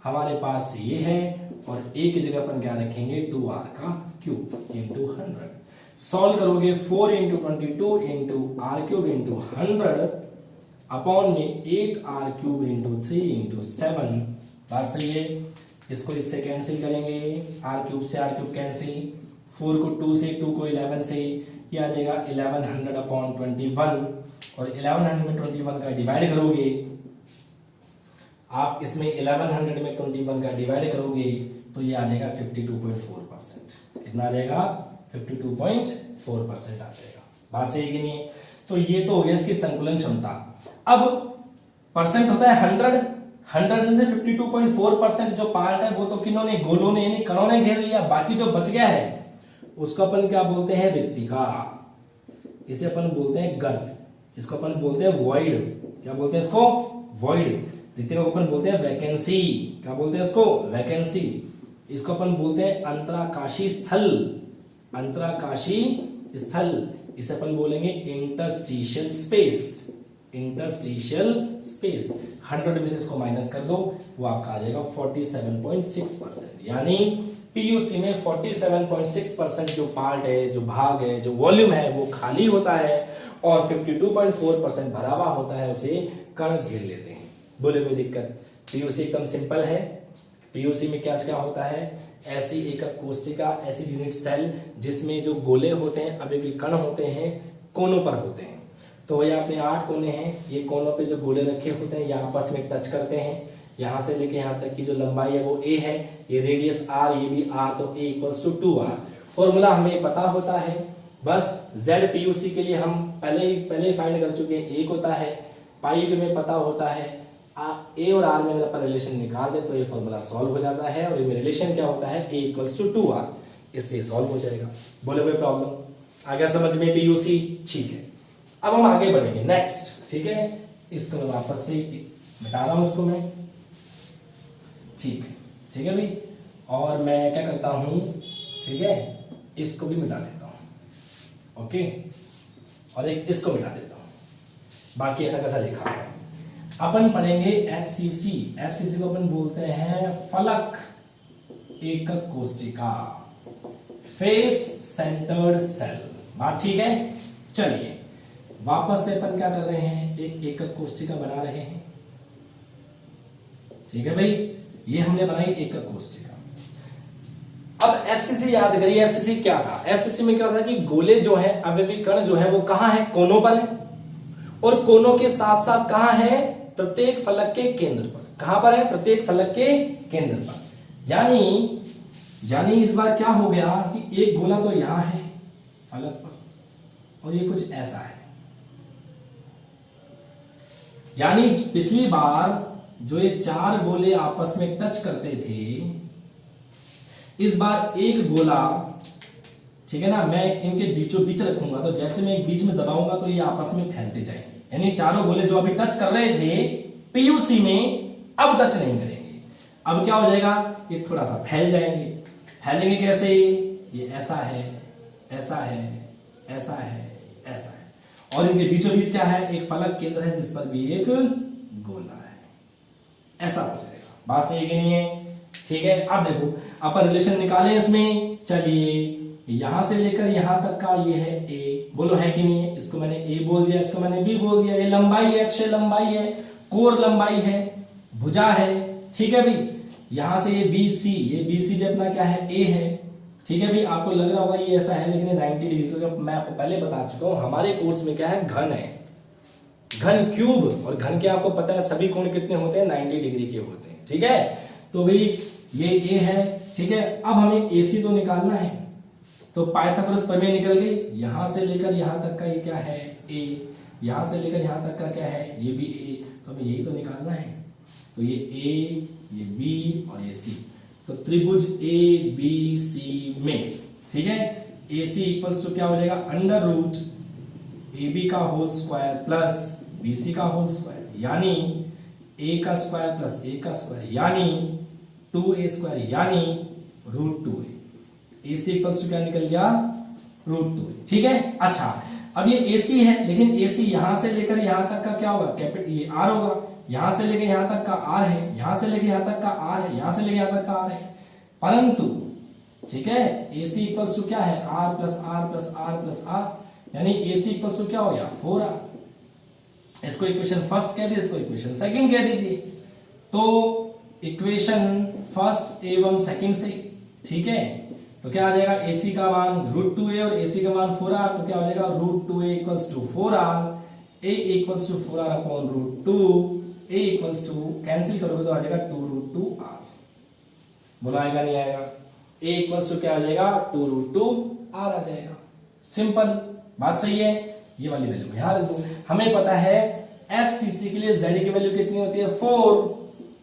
हमारे पास ये है, और A की जगह पर क्या रखेंगे 2R का क्यूब इंटू 100। सॉल्व करोगे 4 into 22 into R cube into 100 upon में 8R क्यूब इंटू 3 इंटू 7। बात सही है? इसको इससे कैंसिल करेंगे, R क्यूब से R क्यूब कैंसिल, 4 को 2 से, 2 को 11 से, ये आ जाएगा 1100 अपॉन 21, और 1100 में 21 का डिवाइड करोगे आप, इसमें 1100 में 21 का डिवाइड करोगे तो ये आ जाएगा 52.4%। कितना आ जाएगा? 52.4% आ जाएगा। बात सही कि नहीं? तो ये तो हो गया इसकी संकुलन क्षमता। अब परसेंट होता है 100 से 52.4% जो पार्ट है वो तो किन्होंने, गोलों ने यानी कणों ने घेर लिया, बाकी जो बच गया है उसको अपन क्या बोलते हैं? रिक्तिका। इसे अपन बोलते हैं गर्त, इसको अपन बोलते हैं वॉइड। क्या बोलते हैं इसको? वॉइड। रिक्तिका को अपन बोलते हैं वैकेंसी। क्या बोलते हैं इसको? वैकेंसी। इसको अपन बोलते हैं अंतराकाशी स्थल। अंतराकाशी स्थल, इसे अपन बोलेंगे इंटरस्टिशियल स्पेस। Interstitial space. 100 में से इसको माइनस कर दो, वो आपका आ जाएगा 47.6%। यानी पीयूसी में 47.6% जो पार्ट है, जो भाग है, जो वॉल्यूम है वो खाली होता है, और 52.4% भरा हुआ होता है, उसे कण घेर लेते हैं। बोले कोई दिक्कत? पीयूसी एकदम सिंपल है। पीयूसी में क्या क्या होता है, ऐसी एकक कोशिका, ऐसी यूनिट सेल जिसमें जो गोले होते हैं, अवयवी कण होते हैं, कोनों पर होते हैं। तो ये अपने 8 कोने हैं, ये कोनों पे जो गोले रखे होते हैं ये आपस में टच करते हैं। यहाँ से लेके यहाँ तक की जो लंबाई है वो a है, ये रेडियस r, ये भी r, तो a = 2r। फॉर्मूला हमें पता होता है, बस z पीयूसी के लिए हम पहले ही फाइंड कर चुके हैं, एक होता है, पाई भी हमें पता होता है, a और r में अगर अपन रिलेशन निकाल दें तो ये फॉर्मूला सॉल्व हो जाता है। और ये रिलेशन क्या होता है, a = 2r, इससे सॉल्व हो जाएगा। बोले कोई प्रॉब्लम आ गया समझ में पीयूसी? ठीक है, अब हम आगे बढ़ेंगे नेक्स्ट। ठीक है, इसको मैं वापस से मिटा रहा हूं उसको मैं, ठीक है भाई। और मैं क्या करता हूं, ठीक है, इसको भी मिटा देता हूं, ओके, और एक इसको मिटा देता हूं। बाकी ऐसा कैसा लिखा है, अपन पढ़ेंगे एफसीसी। एफसीसी को अपन बोलते हैं फलक एकक कोशिका, फेस सेंटर्ड सेल। बात ठीक है? चलिए वापस से अपन क्या कर रहे हैं, एक एकक कोशिका बना रहे हैं। ठीक है भाई, ये हमने बनाई एकक कोशिका। अब एफसीसी याद करिए, एफसीसी क्या था? एफसीसी में क्या था कि गोले जो है, अवयवी कण जो है वो कहां है, कोनों पर है, और कोनों के साथ साथ कहां है, प्रत्येक फलक के केंद्र पर। कहां पर है? प्रत्येक फलक के केंद्र पर। यानी इस बार क्या हो गया कि एक गोला तो यहां है फलक पर, और ये कुछ ऐसा है। यानी पिछली बार जो ये 4 गोले आपस में टच करते थे, इस बार एक गोला, ठीक है ना, मैं इनके बीचों बीच रखूंगा, तो जैसे मैं एक बीच में दबाऊंगा तो ये आपस में फैलते जाएंगे। यानी चारों गोले जो अभी टच कर रहे थे पीयूसी में, अब टच नहीं करेंगे। अब क्या हो जाएगा, ये थोड़ा सा फैल जाएंगे। फैलेंगे कैसे? ये ऐसा है, ऐसा है, ऐसा है, ऐसा है, और इनके बीचों बीच क्या है, एक फलक केंद्र है जिस पर भी एक गोला है। ऐसा हो जाएगा। बात सही कि नहीं है? ठीक है, अब देखो अपन रिलेशन निकालें इसमें। चलिए यहां से लेकर यहां तक का ये है a, बोलो है कि नहीं है? इसको मैंने a बोल दिया, इसको मैंने b बोल दिया। ये लंबाई है, अक्षीय लंबाई है, कोर लंबाई है, भुजा है। ठीक है भाई, यहां से ये BC, ये BC भी अपना क्या है, a है। ठीक है भाई, आपको लग रहा होगा ये ऐसा है, लेकिन 90 डिग्री, क्योंकि मैं आपको पहले बता चुका हूं हमारे कोर्स में क्या है, घन है, घन क्यूब। और घन के आपको पता है सभी कोण कितने होते हैं, 90 डिग्री के होते हैं। ठीक है, तो भाई ये a है। ठीक है, अब हमें AC तो निकालना है, तो पाइथागोरस प्रमेय निकल गई। यहां से लेकर यहां तक का ये क्या है, a, यहां से लेकर यहां तक का क्या है, ये भी a, तो हमें यही तो निकालना है। तो ये a, ये b और ये c, तो त्रिभुज ABC में, ठीक है, AC इक्वल्स टू क्या हो जाएगा, √ AB का होल स्क्वायर प्लस BC का होल स्क्वायर, यानी a का स्क्वायर प्लस a का स्क्वायर, यानी 2a², यानी √2a। AC इक्वल्स टू क्या निकल गया, √2a। ठीक है, अच्छा अब ये AC है, लेकिन AC यहां से लेकर यहां तक का क्या होगा, कैपिटल ये R होगा। यहां से लेकर यहां तक का R है, यहां से लेकर यहां तक का R है, यहां से लेकर यहां तक का R है, परंतु ठीक है AC इक्वल्स टू क्या है, R plus R plus R plus R, यानी AC इक्वल्स टू क्या हो गया, 4R। इसको इक्वेशन फर्स्ट कह दीजिए, इसको इक्वेशन सेकंड कह दीजिए। तो इक्वेशन फर्स्ट एवं सेकंड से, ठीक है, तो क्या आ जाएगा, AC का मान √2a और AC का मान 4R, तो क्या हो जाएगा, √2a equals to 4R, a equals to 4R upon √2, a equals to, cancel करोगे तो आ जाएगा 2√2R। बोला आएगा नहीं आएगा, a इक्वल्स टू क्या आ जाएगा, 2√2R आ जाएगा। सिंपल बात, सही है। ये वाली वैल्यू यहां रख दो। हमें पता है FCC के लिए Z की वैल्यू कितनी होती है, 4,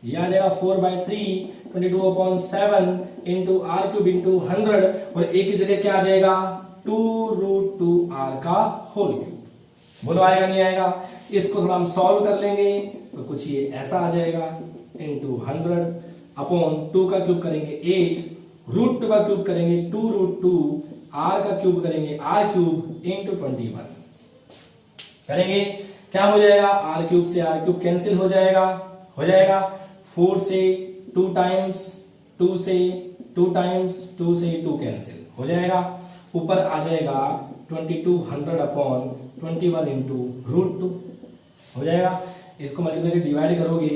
यह आ जाएगा 4/3, 22/7 इंटू R³ इंटू 100, और a की जगह क्या आ जाएगा, 2√2R का होल क्यूब। बोलो आएगा नहीं आएगा? इसको थोड़ा हम सॉल्व कर लेंगे तो कुछ ये ऐसा आ जाएगा, इंटू 100 अपॉन 2 का क्यूब करेंगे 8, √2 का क्यूब करेंगे 2√2, R का क्यूब करेंगे R³ इंटू 21 करेंगे, क्या हो जाएगा, R³ से R³ कैंसिल हो जाएगा, 4 से 2 टाइम्स, 2 से 2 टाइम्स, 2 से 2 कैंसिल हो जाएगा, ऊपर आ जाएगा 2200 अपॉन 21 इंटू √2 हो जाएगा। इसको मल्टीप्लाई डिवाइड करोगे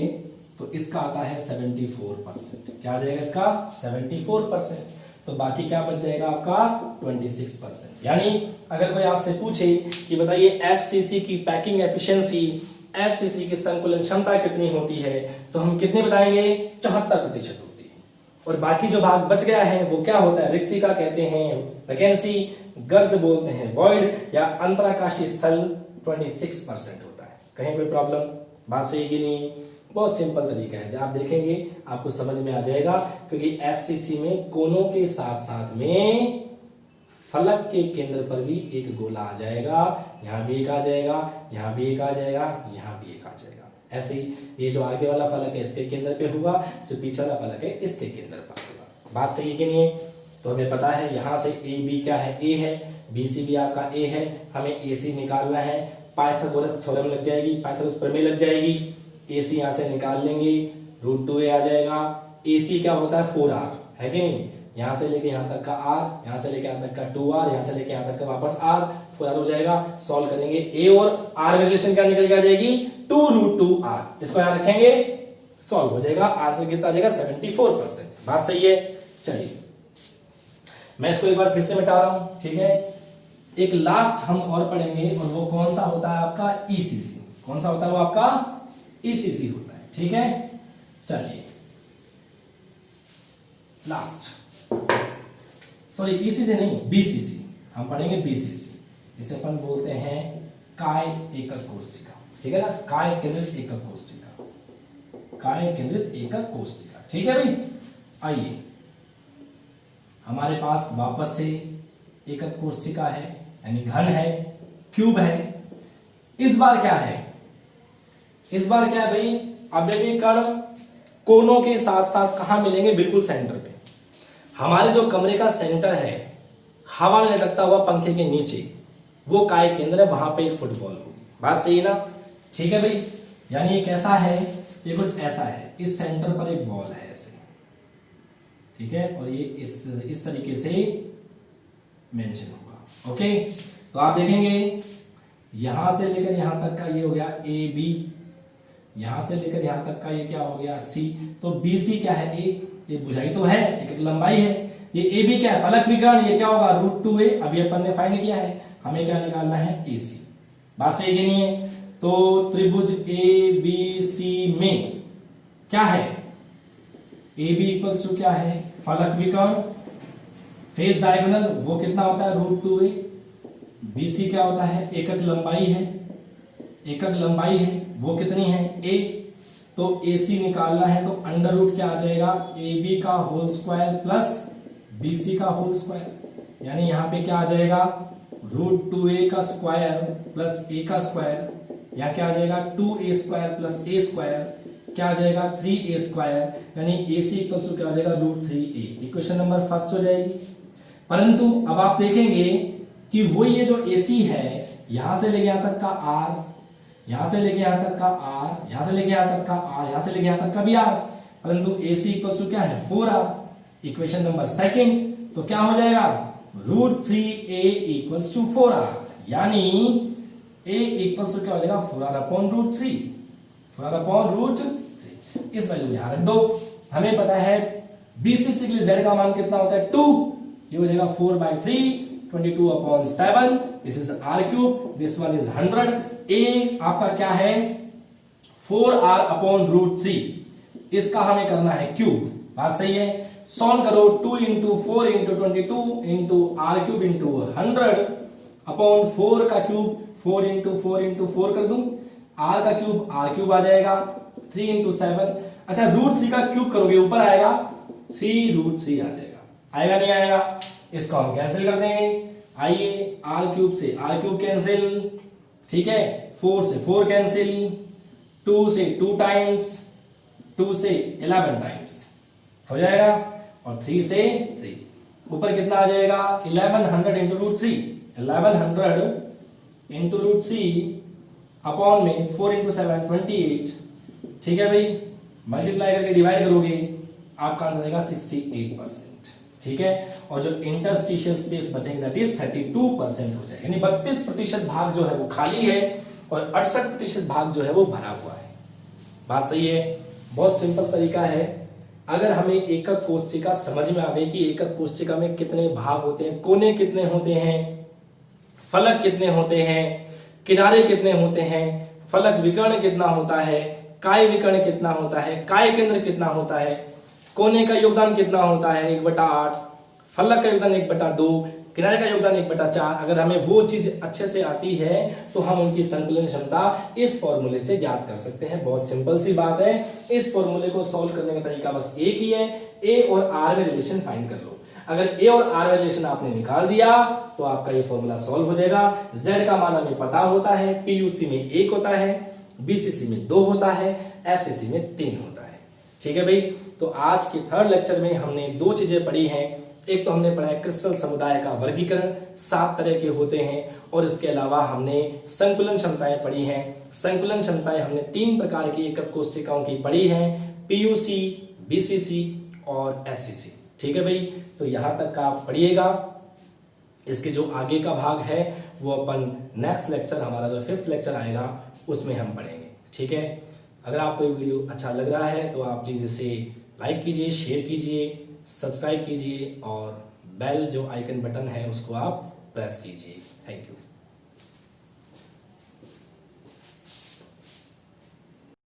तो इसका आता है 74%। क्या आ जाएगा इसका 74%। तो बाकी क्या बच जाएगा आपका 26%। यानी अगर कोई आपसे पूछे कि बताइए एफसीसी की पैकिंग एफिशिएंसी, एफसीसी की संकुलन क्षमता कितनी होती है, तो हम कितने बताएंगे 74% होती है। और बाकी जो भाग बच गया है वो क्या होता है, रिक्तिका कहते हैं वैकेंसी, गर्द बोलते हैं वॉइड, या अंतराकाशीय स्थल 26% होता है। कहीं कोई प्रॉब्लम, बात सही कि नहीं? बहुत सिंपल तरीका है, आप देखेंगे आपको समझ में आ जाएगा, क्योंकि एफसीसी में कोनों के साथ साथ में फलक के केंद्र पर भी एक गोला आ जाएगा, यहां भी एक आ जाएगा, यहां भी एक आ जाएगा, यहां भी एक आ जाएगा। ऐसे ही ये जो आगे वाला फलक है इसके केंद्र पे होगा, जो पीछे वाला फलक है इसके केंद्र पर होगा। बात सही कि नहीं? तो हमें पता है यहां से ए बी क्या है, ए है, बीसी भी आपका ए है, हमें एसी निकालना है, पाइथागोरस थ्योरम लग जाएगी, पाइथागोरस प्रमेय लग जाएगी, एसी यहां से निकाल लेंगे, √2a आ जाएगा। एसी क्या होता है 4r, है कि नहीं? यहां से लेके यहां तक का r, यहां से लेके यहां तक का 2r, यहां से लेके यहां तक का वापस r, 4r हो जाएगा। सॉल्व करेंगे, a और r की रिलेशन क्या निकल के आ जाएगी 2√2r। इसको यहां रखेंगे, सॉल्व हो जाएगा, आंसर कितना आ जाएगा 74%। बात सही है? चलिए मैं इसको एक बार फिर से मिटा रहा हूं, ठीक है। एक लास्ट हम और पढ़ेंगे, और वो कौन सा होता है आपका ईसीसी। कौन सा होता है वो आपका ईसीसी होता है, ठीक है। चलिए लास्ट, सॉरी ईसीसी नहीं, बीसीसी हम पढ़ेंगे, बीसीसी। इसे अपन बोलते हैं काय एकक कोष्ठिका, ठीक है ना, काय केंद्रित एकक कोष्ठिका, काय केंद्रित एकक कोष्ठिका, ठीक है भाई। आइए हमारे पास वापस से एकक कोष्ठिका है, यानी घन है, क्यूब है। इस बार क्या है, इस बार क्या है भाई, अवयवी कण कोनों के साथ साथ कहां मिलेंगे, बिल्कुल सेंटर पे। हमारे जो कमरे का सेंटर है, हवा में लटकता हुआ पंखे के नीचे, वो काय केंद्र है, वहां पे एक फुटबॉल होगी। बात सही है ना? ठीक है भाई। यानी ये कैसा है, ये कुछ ऐसा है, इस सेंटर पर एक बॉल है ऐसे, ठीक है, और ये इस तरीके से मेंशन होगा। ओके, तो आप देखेंगे यहां से लेकर यहां तक का ये हो गया ए बी, यहां से लेकर यहां तक का ये क्या हो गया सी। तो बी सी क्या है, ए, ये बुझाई तो है, एक लंबाई है। ये ए बी क्या है, फलक विकर्ण, ये क्या होगा √2a। अभी अपन ने फाइंड किया है, हमें क्या निकालना है ए सी। बात सही कि नहीं है? तो त्रिभुज ए बी सी में क्या है, ए बी इक्वल्स टू क्या है, फलक विकर्ण, फेज डायगोनल वो कितना होता है √2a। बीसी क्या होता है, एकक लंबाई है, एकक लंबाई है, वो कितनी है a। तो AC निकालना है, तो अंडर रूट क्या आ जाएगा, AB का होल स्क्वायर प्लस BC का होल स्क्वायर। यानी यहां पे क्या आ जाएगा, √2a का स्क्वायर प्लस a का स्क्वायर, यहां क्या आ जाएगा 2a square plus a square, क्या आ जाएगा 3a स्क्वायर। यानी AC इक्वल्स टू क्या हो जाएगा √3a। इक्वेशन नंबर फर्स्ट हो जाएगी। परंतु अब आप देखेंगे कि वो ये जो AC है, यहां से लेके यहां तक का R, यहां से लेके यहां तक का R, यहां से लेके यहां तक का R, यहां से लेके यहां तक का भी R, परंतु AC इक्वल्स टू क्या है 4R। इक्वेशन नंबर सेकंड, तो क्या हो जाएगा √3a इक्वल्स टू 4R। यानी a इक्वल्स टू क्या हो जाएगा 4R अपॉन √3, 4R अपॉन √3। इस वैल्यू यहां रख दो। हमें पता है BCC के लिए z का मान कितना होता है 2, ये हो जाएगा 4/3, 22 upon 7, this is r cube, this one is 100। a आपका क्या है 4r अपॉन √3, इसका हमें करना है क्यूब। बात सही है? सॉल्व करो, 2 into 4 into 22 into r cube into 100 upon 4 का क्यूब, 4 इंटू 4 इंटू 4 कर दूं, r का क्यूब r क्यूब आ जाएगा, 3 इंटू 7। अच्छा √3 का क्यूब करोगे ऊपर आएगा 3√3 आ जाएगा, आएगा नहीं आएगा? इसको हम कैंसिल कर देंगे। आइए r क्यूब से r क्यूब कैंसिल, ठीक है, 4 से 4 कैंसिल, 2 से 2 टाइम्स, 2 से 11 टाइम्स हो जाएगा, और 3 से 3। ऊपर कितना आ जाएगा 1100 इंटू √3, 1100 इंटू √3 अपॉन में 4 इंटू 7 28। ठीक है भाई, मल्टीप्लाई करके डिवाइड करोगे आपका आंसर आएगा 68%। ठीक है, और जो इंटरस्टिशियल स्पेस बचेंगे दैट इज 32% हो जाएगा। यानी 32% भाग जो है वो खाली है और 68% भाग जो है वो भरा हुआ है। बात सही है? बहुत सिंपल तरीका है। अगर हमें एकक कोष्ठिका समझ में आ गई कि एकक कोष्ठिका में कितने भाग होते हैं, कोने कितने होते हैं, फलक कितने होते हैं, किनारे कितने होते हैं, फलक विकर्ण कितना होता है, काय विकर्ण कितना होता है, काय केंद्र कितना होता है, कोने का योगदान कितना होता है 1/8, फलक का योगदान 1/2, किनारे का योगदान 1/4, अगर हमें वो चीज अच्छे से आती है तो हम उनकी संकलन क्षमता इस फॉर्मूले से ज्ञात कर सकते हैं। बहुत सिंपल सी बात है। इस फॉर्मूले को सॉल्व करने का तरीका बस एक ही है, ए और आर में रिलेशन फाइंड कर लो। अगर ए और आर में रिलेशन आपने निकाल दिया तो आपका ये फॉर्मूला सॉल्व हो जाएगा। जेड का मान हमें पता होता है, पीयूसी में 1 होता है, बीसीसी में 2 होता है, एफसीसी में 3 होता है। ठीक है भाई, तो आज के थर्ड लेक्चर में हमने 2 चीजें पढ़ी हैं। एक तो हमने पढ़ा है क्रिस्टल समुदाय का वर्गीकरण, 7 तरह के होते हैं, और इसके अलावा हमने संकुलन क्षमताएं पढ़ी हैं। संकुलन क्षमताएं हमने 3 प्रकार की एकक कोष्ठिकाओं की पढ़ी हैं, पीयूसी, बीसीसी और एफसीसी। ठीक है भाई, तो यहां तक का आप पढ़िएगा। इसके जो आगे का भाग है वो अपन नेक्स्ट लेक्चर, हमारा जो 5th लेक्चर आएगा उसमें हम पढ़ेंगे। ठीक है, अगर आपको ये वीडियो अच्छा लग रहा है तो आप प्लीज इसे लाइक कीजिए, शेयर कीजिए, सब्सक्राइब कीजिए और बेल जो आइकन बटन है उसको आप प्रेस कीजिए। Thank you.